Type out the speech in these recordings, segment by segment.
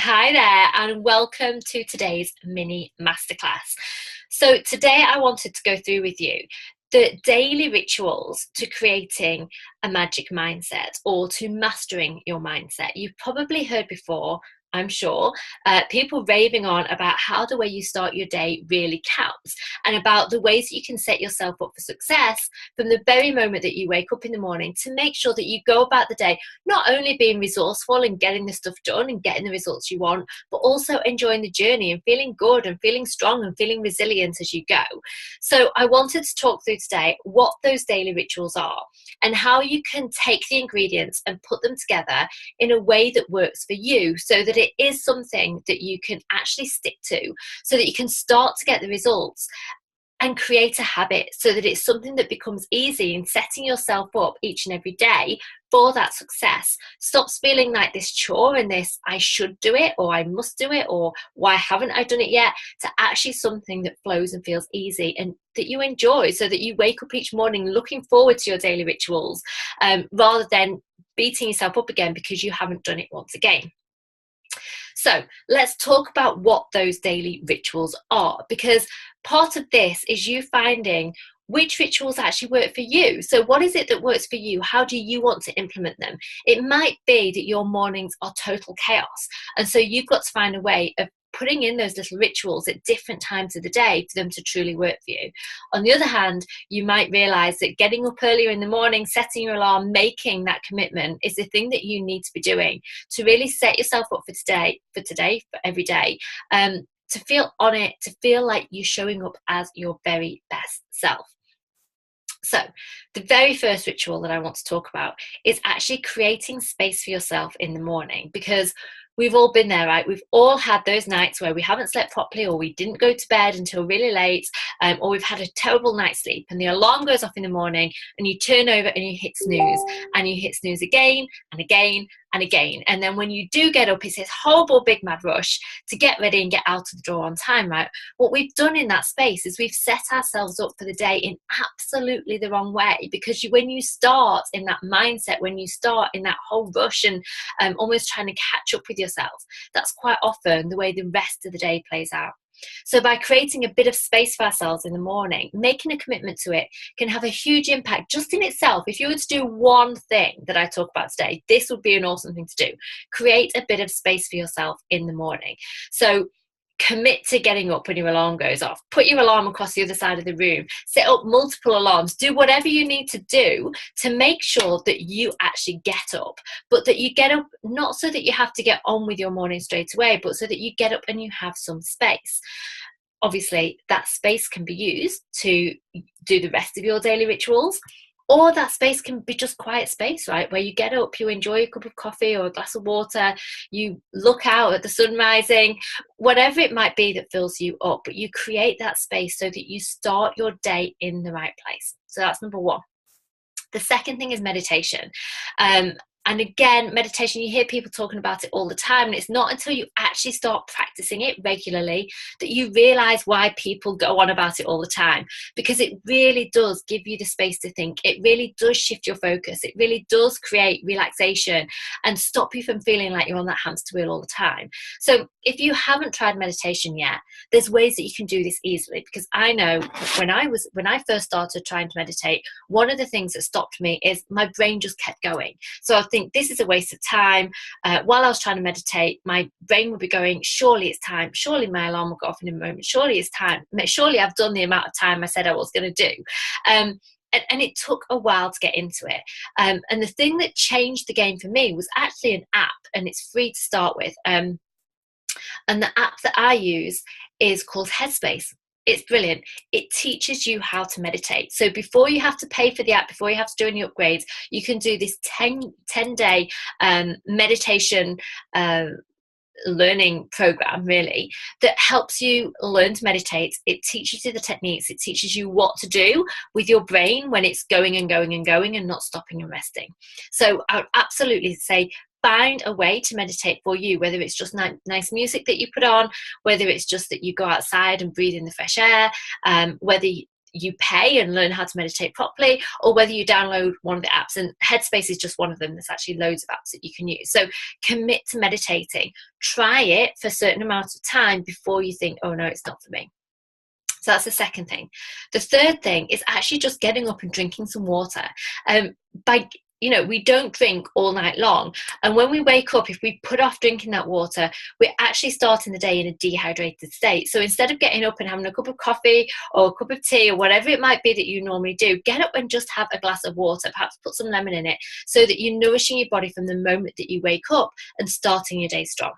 Hi there, and welcome to today's mini masterclass. So, today I wanted to go through with you the daily rituals to creating a magic mindset or to mastering your mindset. You've probably heard before, I'm sure, people raving on about how the way you start your day really counts and about the ways that you can set yourself up for success from the very moment that you wake up in the morning to make sure that you go about the day not only being resourceful and getting the stuff done and getting the results you want, but also enjoying the journey and feeling good and feeling strong and feeling resilient as you go. So I wanted to talk through today what those daily rituals are and how you can take the ingredients and put them together in a way that works for you so that it is something that you can actually stick to, so that you can start to get the results and create a habit so that it's something that becomes easy in setting yourself up each and every day for that success. Stops feeling like this chore and this I should do it or I must do it or why haven't I done it yet, to actually something that flows and feels easy and that you enjoy, so that you wake up each morning looking forward to your daily rituals, rather than beating yourself up again because you haven't done it once again. So let's talk about what those daily rituals are, because part of this is you finding which rituals actually work for you. So what is it that works for you? How do you want to implement them? It might be that your mornings are total chaos, and so you've got to find a way of putting in those little rituals at different times of the day for them to truly work for you. On the other hand, you might realize that getting up earlier in the morning, setting your alarm, making that commitment is the thing that you need to be doing to really set yourself up for every day, to feel on it, to feel like you're showing up as your very best self. So, the very first ritual that I want to talk about is actually creating space for yourself in the morning, because we've all been there, right? We've all had those nights where we haven't slept properly, or we didn't go to bed until really late, or we've had a terrible night's sleep, and the alarm goes off in the morning, and you turn over and you hit snooze, and you hit snooze again and again and again. And then when you do get up, it's this horrible big mad rush to get ready and get out of the door on time, right? What we've done in that space is we've set ourselves up for the day in absolutely the wrong way, because when you start in that mindset, when you start in that whole rush and almost trying to catch up with yourself, that's quite often the way the rest of the day plays out. So by creating a bit of space for ourselves in the morning, making a commitment to it can have a huge impact just in itself. If you were to do one thing that I talk about today, this would be an awesome thing to do. Create a bit of space for yourself in the morning. So commit to getting up when your alarm goes off. Put your alarm across the other side of the room. Set up multiple alarms. Do whatever you need to do to make sure that you actually get up, but that you get up not so that you have to get on with your morning straight away, but so that you get up and you have some space. Obviously, that space can be used to do the rest of your daily rituals, or that space can be just quiet space, right? Where you get up, you enjoy a cup of coffee or a glass of water, you look out at the sun rising, whatever it might be that fills you up, but you create that space so that you start your day in the right place. So that's number one. The second thing is meditation. And again, meditation, you hear people talking about it all the time. And it's not until you actually start practicing it regularly that you realize why people go on about it all the time. Because it really does give you the space to think. It really does shift your focus. It really does create relaxation and stop you from feeling like you're on that hamster wheel all the time. So if you haven't tried meditation yet, there's ways that you can do this easily. Because I know when I first started trying to meditate, one of the things that stopped me is my brain just kept going. So I think this is a waste of time. While I was trying to meditate, my brain would be going, surely it's time. Surely my alarm will go off in a moment. Surely it's time. Surely I've done the amount of time I said I was going to do. And it took a while to get into it. And the thing that changed the game for me was actually an app, and it's free to start with. And the app that I use is called Headspace. It's brilliant. It teaches you how to meditate. So before you have to pay for the app, before you have to do any upgrades, you can do this 10-day meditation learning program, really, that helps you learn to meditate. It teaches you the techniques. It teaches you what to do with your brain when it's going and going and going and not stopping and resting. So I would absolutely say find a way to meditate for you, whether it's just nice music that you put on, whether it's just that you go outside and breathe in the fresh air, whether you pay and learn how to meditate properly, or whether you download one of the apps, and Headspace is just one of them. There's actually loads of apps that you can use. So commit to meditating. Try it for a certain amount of time before you think, oh no, it's not for me. So that's the second thing. The third thing is actually just getting up and drinking some water. We don't drink all night long. And when we wake up, if we put off drinking that water, we're actually starting the day in a dehydrated state. So instead of getting up and having a cup of coffee or a cup of tea or whatever it might be that you normally do, get up and just have a glass of water, perhaps put some lemon in it, so that you're nourishing your body from the moment that you wake up and starting your day strong.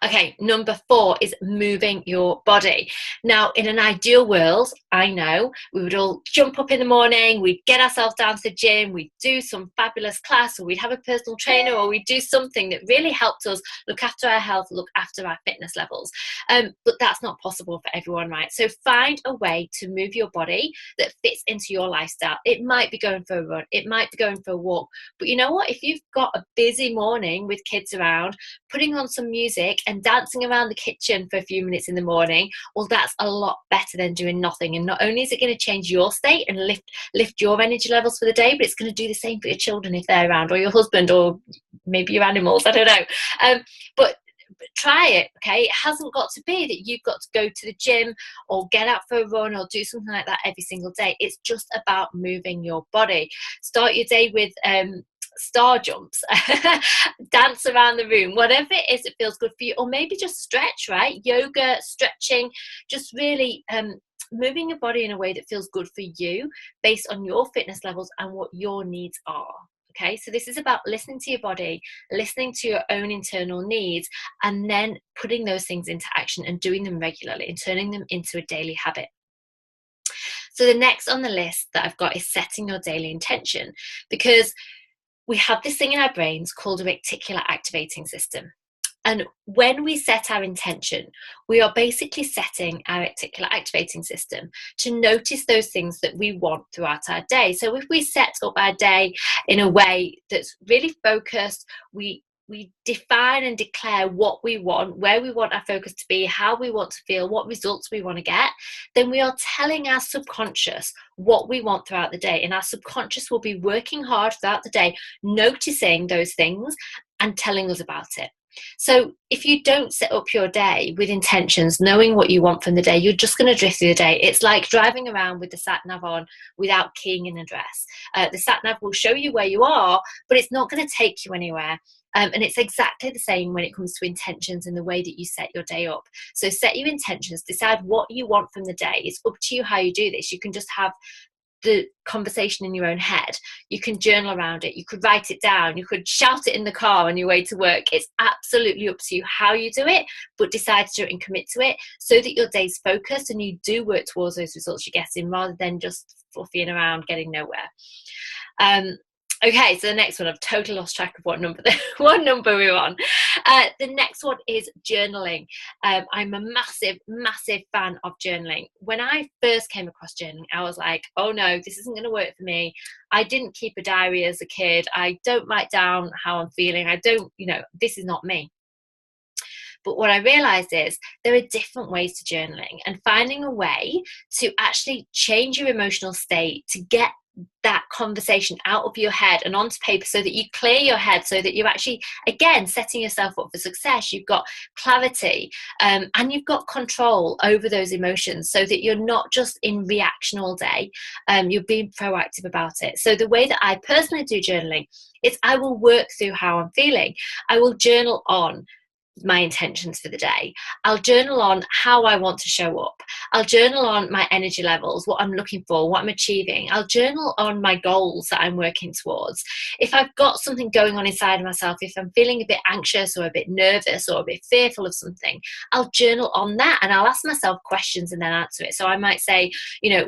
Okay, number 4 is moving your body. Now, in an ideal world, I know we would all jump up in the morning, we'd get ourselves down to the gym, we'd do some fabulous class, or we'd have a personal trainer, or we'd do something that really helped us look after our health, look after our fitness levels. But that's not possible for everyone, right? So find a way to move your body that fits into your lifestyle. It might be going for a run, it might be going for a walk, but you know what? If you've got a busy morning with kids around, putting on some music and dancing around the kitchen for a few minutes in the morning, well, that's a lot better than doing nothing. And not only is it going to change your state and lift your energy levels for the day, but it's going to do the same for your children if they're around, or your husband, or maybe your animals, I don't know. But try it, okay? It hasn't got to be that you've got to go to the gym or get out for a run or do something like that every single day. It's just about moving your body. Start your day with star jumps, dance around the room, whatever it is that feels good for you, or maybe just stretch, right? Yoga, stretching, just really moving your body in a way that feels good for you based on your fitness levels and what your needs are. Okay, so this is about listening to your body, listening to your own internal needs, and then putting those things into action and doing them regularly and turning them into a daily habit. So the next on the list that I've got is setting your daily intention, because we have this thing in our brains called a reticular activating system. And when we set our intention, we are basically setting our reticular activating system to notice those things that we want throughout our day. So if we set up our day in a way that's really focused, we define and declare what we want, where we want our focus to be, how we want to feel, what results we want to get, then we are telling our subconscious what we want throughout the day. And our subconscious will be working hard throughout the day, noticing those things and telling us about it. So if you don't set up your day with intentions, knowing what you want from the day, you're just going to drift through the day. It's like driving around with the sat-nav on without keying in an address. The sat-nav will show you where you are, but it's not going to take you anywhere. And it's exactly the same when it comes to intentions and the way that you set your day up. So set your intentions, decide what you want from the day. It's up to you how you do this. You can just have the conversation in your own head. You can journal around it. You could write it down. You could shout it in the car on your way to work. It's absolutely up to you how you do it, but decide to do it and commit to it so that your day's focused and you do work towards those results you're getting rather than just fluffing around getting nowhere. Okay, so the next one, I've totally lost track of what number we're on. The next one is journaling. I'm a massive fan of journaling. When I first came across journaling, I was like, oh no, this isn't going to work for me. I didn't keep a diary as a kid. I don't write down how I'm feeling. This is not me. But what I realized is there are different ways to journaling, and finding a way to actually change your emotional state to get that conversation out of your head and onto paper so that you clear your head, so that you're actually, again, setting yourself up for success. You've got clarity and you've got control over those emotions so that you're not just in reaction all day. You're being proactive about it. So the way that I personally do journaling is I will work through how I'm feeling. I will journal on my intentions for the day. I'll journal on how I want to show up. I'll journal on my energy levels, what I'm looking for, what I'm achieving. I'll journal on my goals that I'm working towards. If I've got something going on inside of myself, if I'm feeling a bit anxious or a bit nervous or a bit fearful of something, I'll journal on that and I'll ask myself questions and then answer it. So I might say,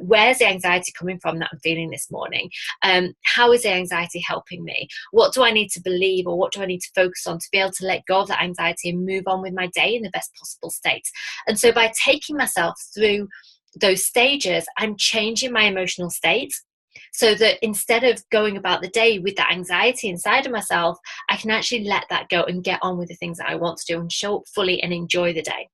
where's the anxiety coming from that I'm feeling this morning? How is the anxiety helping me? What do I need to believe, or what do I need to focus on to be able to let go of that anxiety and move on with my day in the best possible state? And so by taking myself through those stages, I'm changing my emotional state so that instead of going about the day with that anxiety inside of myself, I can actually let that go and get on with the things that I want to do and show up fully and enjoy the day.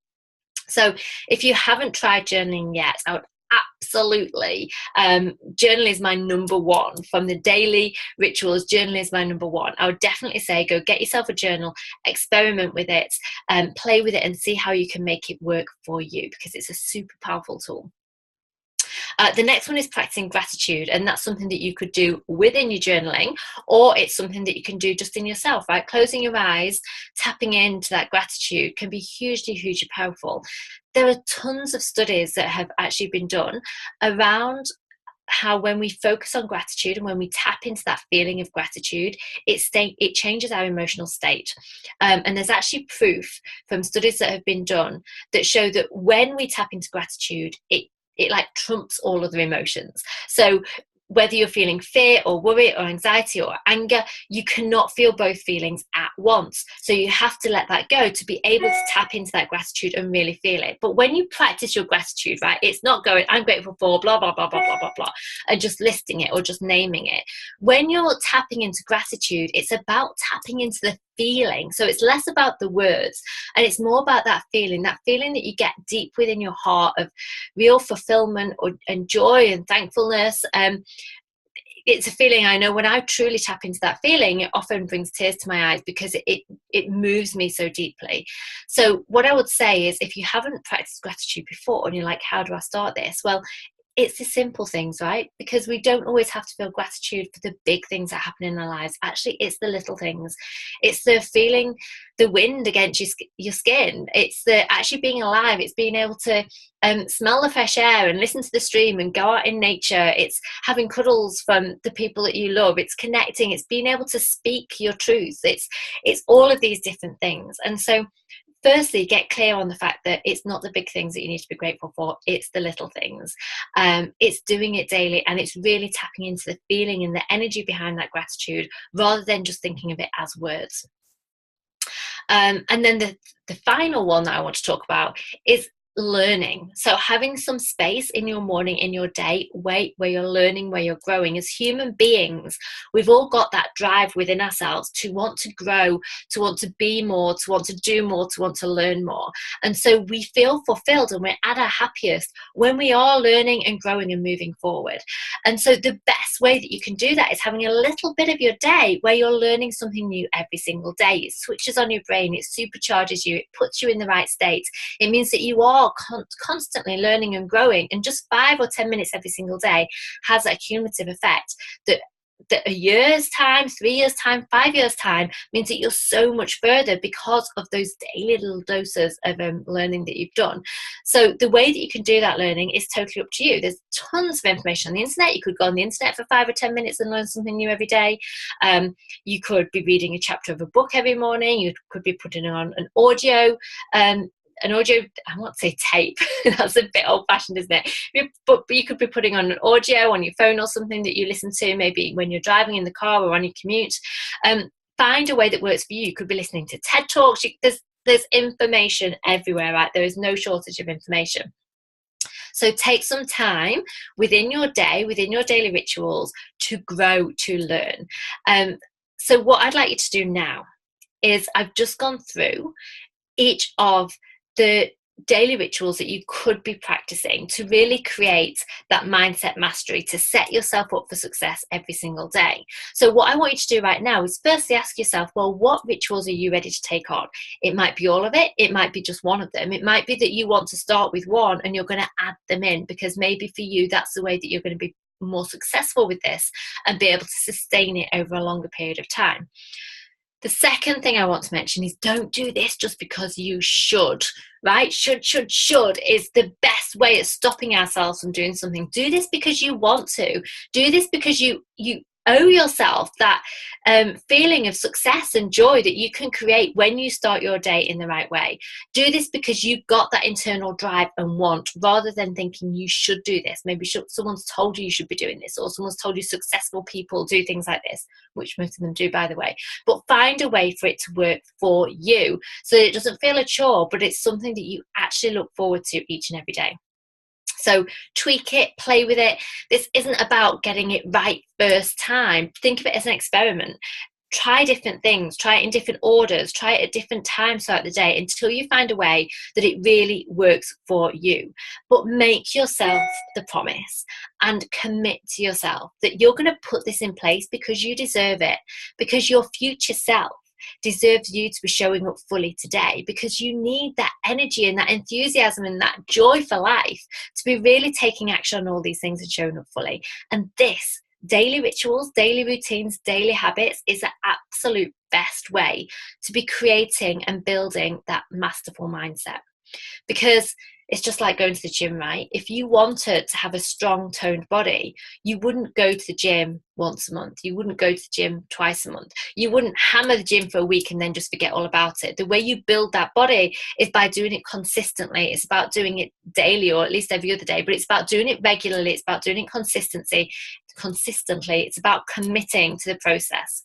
So if you haven't tried journaling yet, I would absolutely. Journaling is my number one. From the daily rituals, journaling is my number one. I would definitely say go get yourself a journal, experiment with it, play with it, and see how you can make it work for you, because it's a super powerful tool. The next one is practicing gratitude, and that's something that you could do within your journaling, or it's something that you can do just in yourself, right? Closing your eyes, tapping into that gratitude can be hugely, hugely powerful. There are tons of studies that have actually been done around how when we focus on gratitude and when we tap into that feeling of gratitude, it changes our emotional state. And there's actually proof from studies that have been done that show that when we tap into gratitude, it like trumps all other emotions. So whether you're feeling fear or worry or anxiety or anger, you cannot feel both feelings at once. So you have to let that go to be able to tap into that gratitude and really feel it. But when you practice your gratitude, right, it's not going, I'm grateful for blah, blah, blah, blah, blah, blah, blah, and just listing it or just naming it. When you're tapping into gratitude, it's about tapping into the feeling. So it's less about the words and it's more about that feeling that you get deep within your heart of real fulfillment and joy and thankfulness. It's a feeling, I know when I truly tap into that feeling, it often brings tears to my eyes because it moves me so deeply. So what I would say is, if you haven't practiced gratitude before and you're like, how do I start this? Well, it's the simple things, right? Because we don't always have to feel gratitude for the big things that happen in our lives. Actually, it's the little things. It's the feeling the wind against your skin. It's the actually being alive. It's being able to smell the fresh air and listen to the stream and go out in nature. It's having cuddles from the people that you love. It's connecting. It's being able to speak your truth. It's all of these different things. And so firstly, get clear on the fact that it's not the big things that you need to be grateful for, it's the little things. It's doing it daily, and it's really tapping into the feeling and the energy behind that gratitude rather than just thinking of it as words. And then the final one that I want to talk about is learning. So having some space in your morning, in your day, where you're learning, where you're growing. As human beings, we've all got that drive within ourselves to want to grow, to want to be more, to want to do more, to want to learn more. And so we feel fulfilled and we're at our happiest when we are learning and growing and moving forward. And so the best way that you can do that is having a little bit of your day where you're learning something new every single day. It switches on your brain, it supercharges you, it puts you in the right state. It means that you are constantly learning and growing, and just 5 or 10 minutes every single day has a cumulative effect that a year's time, 3 years time, 5 years time means that you're so much further because of those daily little doses of learning that you've done. So the way that you can do that learning is totally up to you. There's tons of information on the internet. You could go on the internet for 5 or 10 minutes and learn something new every day. You could be reading a chapter of a book every morning. You could be putting on an audio, I won't say tape, that's a bit old fashioned, isn't it? But you could be putting on an audio on your phone or something that you listen to maybe when you're driving in the car or on your commute. Find a way that works for you. You could be listening to TED Talks. There's information everywhere, right? There is no shortage of information. So take some time within your day, within your daily rituals, to grow, to learn. So what I'd like you to do now is, I've just gone through each of the daily rituals that you could be practicing to really create that mindset mastery, to set yourself up for success every single day. So what I want you to do right now is firstly ask yourself, well, what rituals are you ready to take on? It might be all of it. It might be just one of them. It might be that you want to start with one and you're going to add them in, because maybe for you, that's the way that you're going to be more successful with this and be able to sustain it over a longer period of time. The second thing I want to mention is, don't do this just because you should, right? Should is the best way of stopping ourselves from doing something. Do this because you want to. Do this because you owe yourself that feeling of success and joy that you can create when you start your day in the right way. Do this because you've got that internal drive and want, rather than thinking you should do this. Maybe someone's told you should be doing this, or someone's told you successful people do things like this, which most of them do, by the way. But find a way for it to work for you so that it doesn't feel a chore, but it's something that you actually look forward to each and every day. So tweak it, play with it. This isn't about getting it right first time. Think of it as an experiment. try different things, try it in different orders, try it at different times throughout the day until you find a way that it really works for you. But make yourself the promise and commit to yourself that you're going to put this in place because you deserve it, because your future self deserves you to be showing up fully today, because you need that energy and that enthusiasm and that joy for life to be really taking action on all these things and showing up fully. And this daily rituals, daily routines, daily habits is the absolute best way to be creating and building that masterful mindset. Because it's just like going to the gym, right? If you wanted to have a strong, toned body, you wouldn't go to the gym once a month. You wouldn't go to the gym twice a month. You wouldn't hammer the gym for a week and then just forget all about it. The way you build that body is by doing it consistently. It's about doing it daily, or at least every other day, but it's about doing it regularly. It's about doing it consistently. It's about committing to the process.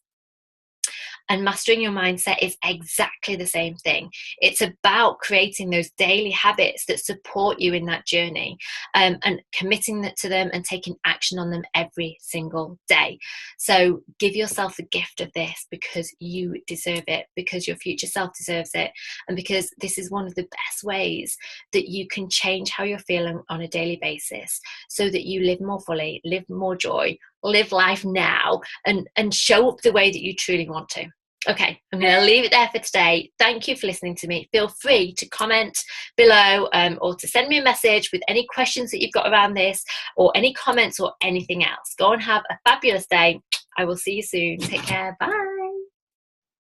And mastering your mindset is exactly the same thing. It's about creating those daily habits that support you in that journey, and committing to them and taking action on them every single day. So give yourself the gift of this because you deserve it, because your future self deserves it, and because this is one of the best ways that you can change how you're feeling on a daily basis so that you live more fully, live more joy, live life now, and show up the way that you truly want to. Okay, I'm going to leave it there for today. Thank you for listening to me. Feel free to comment below, or to send me a message with any questions that you've got around this, or any comments or anything else. Go and have a fabulous day. I will see you soon. Take care. Bye.